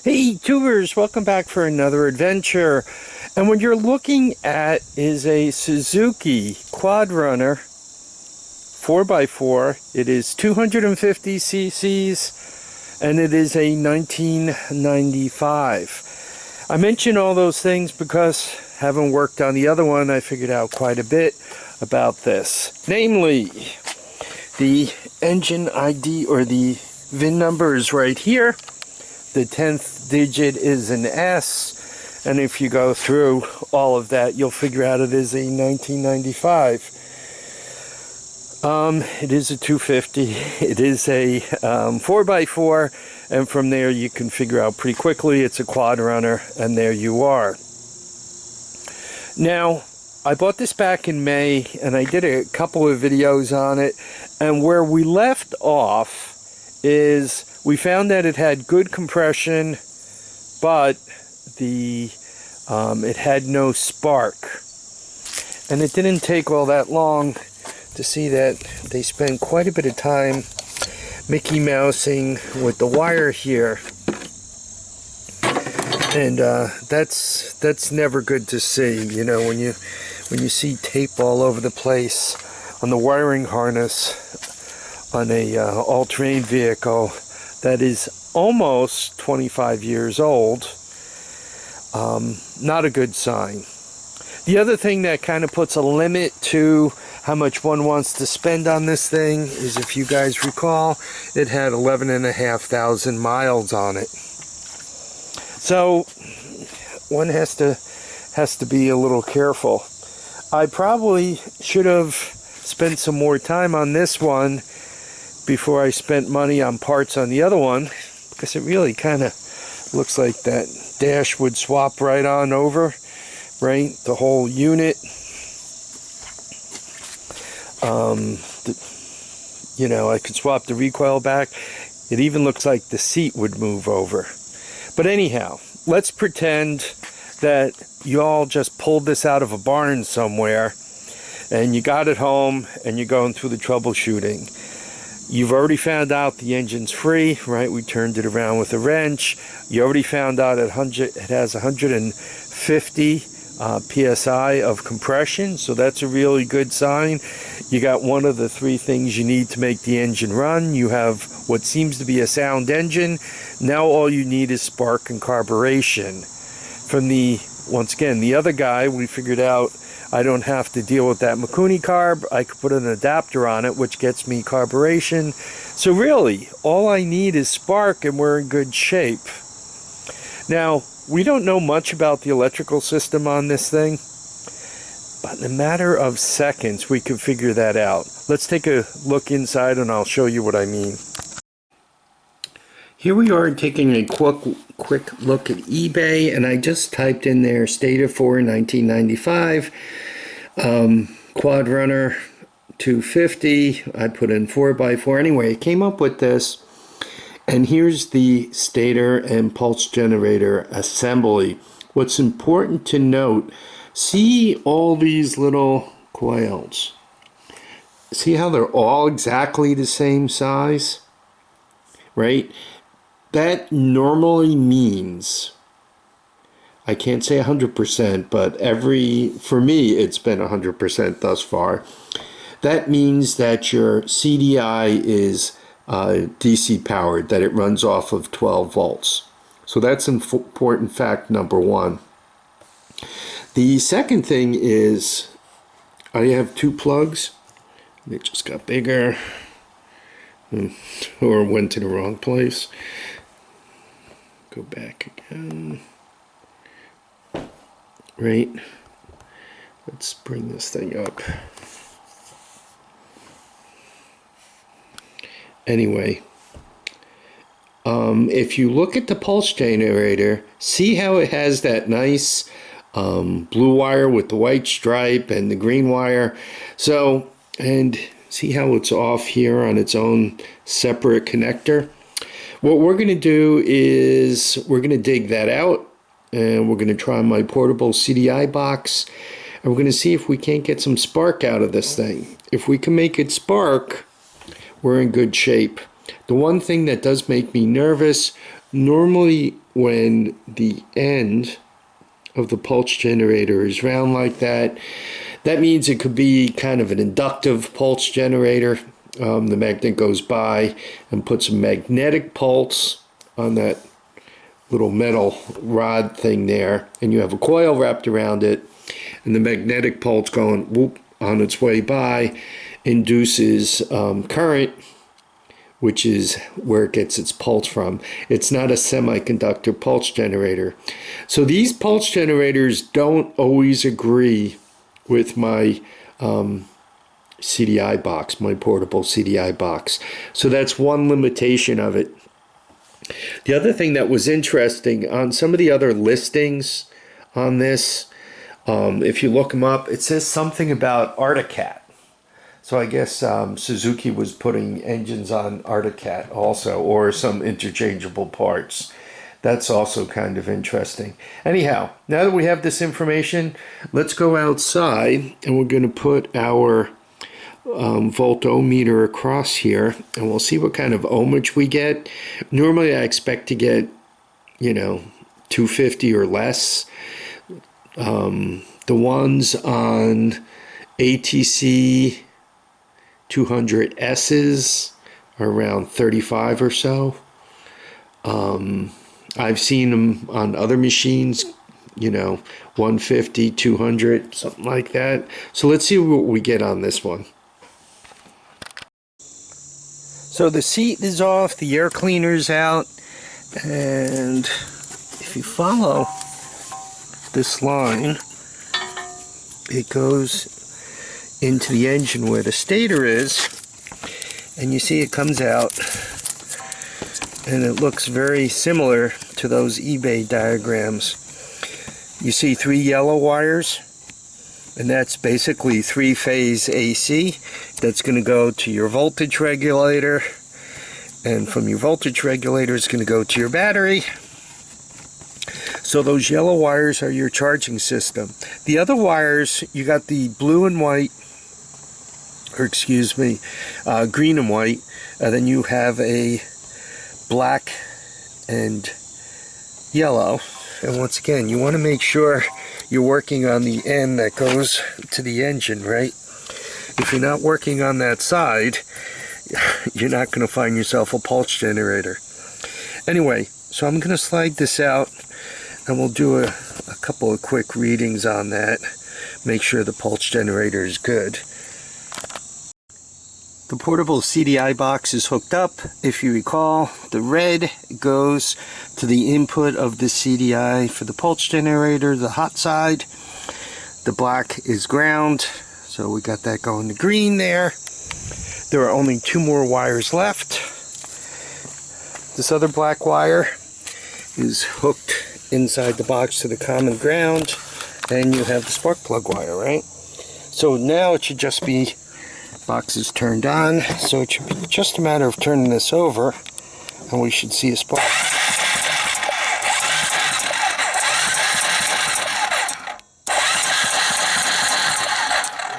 Hey tubers, welcome back for another adventure. And what you're looking at is a Suzuki Quadrunner 4x4. It is 250 cc's and it is a 1995. I mention all those things because having worked on the other one, I figured out quite a bit about this. Namely, the engine ID or the VIN number is right here. The 10th digit is an S, and if you go through all of that, you'll figure out it is a 1995. It is a 250. It is a 4x4, and from there you can figure out pretty quickly it's a Quadrunner, and there you are. Now, I bought this back in May, and I did a couple of videos on it, and where we left off is we found that it had good compression, but it had no spark. And it didn't take all that long to see that they spent quite a bit of time Mickey Mousing with the wire here. And that's never good to see, you know, when you see tape all over the place on the wiring harness on a all-terrain vehicle that is almost 25 years old. Not a good sign. The other thing that kind of puts a limit to how much one wants to spend on this thing is, if you guys recall, it had 11,500 miles on it. So one has to be a little careful. I probably should have spent some more time on this one before I spent money on parts on the other one, because it really kind of looks like that dash would swap right on over, right? The whole unit. You know, I could swap the recoil back. It even looks like the seat would move over. But anyhow, let's pretend that you all just pulled this out of a barn somewhere and you got it home and you're going through the troubleshooting. You've already found out the engine's free, right? We turned it around with a wrench. You already found out it has 150 psi of compression, so that's a really good sign. You got one of the three things you need to make the engine run. You have what seems to be a sound engine. Now all you need is spark and carburation. From once again, the other guy, we figured out I don't have to deal with that Mikuni carb. I could put an adapter on it, which gets me carburation. So really, all I need is spark and we're in good shape. Now, we don't know much about the electrical system on this thing, but in a matter of seconds, we can figure that out. Let's take a look inside and I'll show you what I mean. Here we are taking a quick look at eBay, and I just typed in there Stator 4 1995 Quadrunner 250. I put in 4x4. Anyway, I came up with this, and here's the stator and pulse generator assembly. What's important to note, see all these little coils. See how they're all exactly the same size, right? That normally means, I can't say 100%, but for me, it's been 100% thus far. That means that your CDI is DC powered, that it runs off of 12 volts. So that's important fact number one. The second thing is, I have two plugs. They just got bigger, or went to the wrong place. Go back again. Right. Let's bring this thing up. Anyway, if you look at the pulse generator, see how it has that nice blue wire with the white stripe and the green wire. So, and see how it's off here on its own separate connector. What we're going to do is we're going to dig that out, and we're going to try my portable CDI box, and we're going to see if we can't get some spark out of this thing. If we can make it spark, we're in good shape. The one thing that does make me nervous, Normally when the end of the pulse generator is round like that, that means it could be kind of an inductive pulse generator. The magnet goes by and puts a magnetic pulse on that little metal rod thing there, and you have a coil wrapped around it, and the magnetic pulse going whoop on its way by induces current, which is where it gets its pulse from. It's not a semiconductor pulse generator. So these pulse generators don't always agree with my CDI box, my portable CDI box. So that's one limitation of it. The other thing that was interesting on some of the other listings on this, if you look them up, it says something about Articat. So I guess Suzuki was putting engines on Articat also, or some interchangeable parts. That's also kind of interesting. Anyhow, now that we have this information, let's go outside and we're going to put our voltometer across here, and we'll see what kind of ohmage we get. Normally I expect to get, 250 or less. The ones on ATC 200S's are around 35 or so. I've seen them on other machines, 150, 200, something like that. So let's see what we get on this one. So the seat is off, the air cleaner's out, and if you follow this line, it goes into the engine where the stator is, and you see it comes out, and it looks very similar to those eBay diagrams. You see 3 yellow wires, and that's basically 3-phase AC. That's going to go to your voltage regulator, and from your voltage regulator it's going to go to your battery. So those yellow wires are your charging system. The other wires, you got the blue and white, or excuse me, green and white, and then you have a black and yellow. And once again, you want to make sure you're working on the end that goes to the engine, right? If you're not working on that side, you're not going to find yourself a pulse generator. Anyway, so I'm going to slide this out, and we'll do a couple of quick readings on that. Make sure the pulse generator is good. The portable CDI box is hooked up. If you recall, the red goes to the input of the CDI for the pulse generator, the hot side. The black is ground, so we got that going to green there. There are only 2 more wires left. This other black wire is hooked inside the box to the common ground, and you have the spark plug wire, right? So now it should just be, box is turned on, so it should be just a matter of turning this over, and we should see a spark.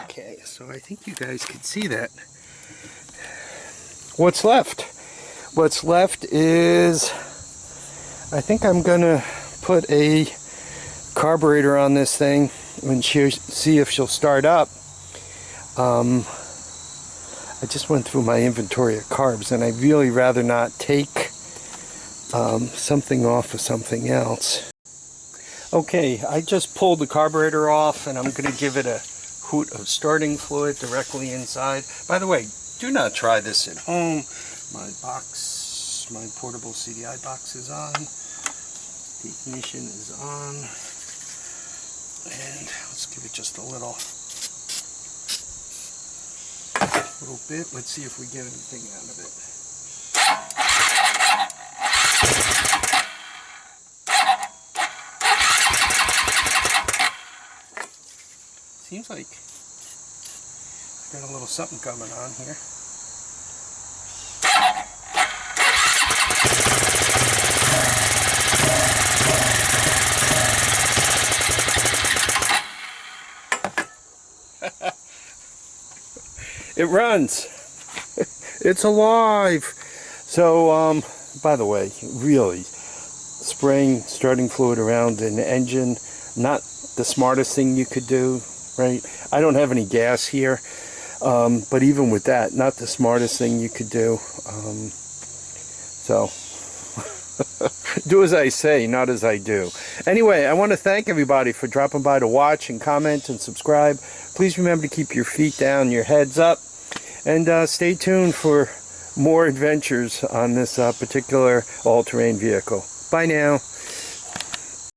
Okay, so I think you guys can see that. What's left? What's left is, I think I'm gonna put a carburetor on this thing and see if she'll start up. I just went through my inventory of carbs, and I'd really rather not take something off of something else. Okay, I just pulled the carburetor off, and I'm going to give it a hoot of starting fluid directly inside. By the way, do not try this at home. My box, my portable CDI box is on. The ignition is on. And let's give it just a little bit. Let's see if we get anything out of it. Seems like got a little something coming on here. It runs. It's alive. So, by the way, really, spraying starting fluid around an engine, not the smartest thing you could do, right? I don't have any gas here, but even with that, not the smartest thing you could do. So do as I say, not as I do. Anyway, I want to thank everybody for dropping by to watch and comment and subscribe. Please remember to keep your feet down, your heads up, and stay tuned for more adventures on this particular all-terrain vehicle. Bye now.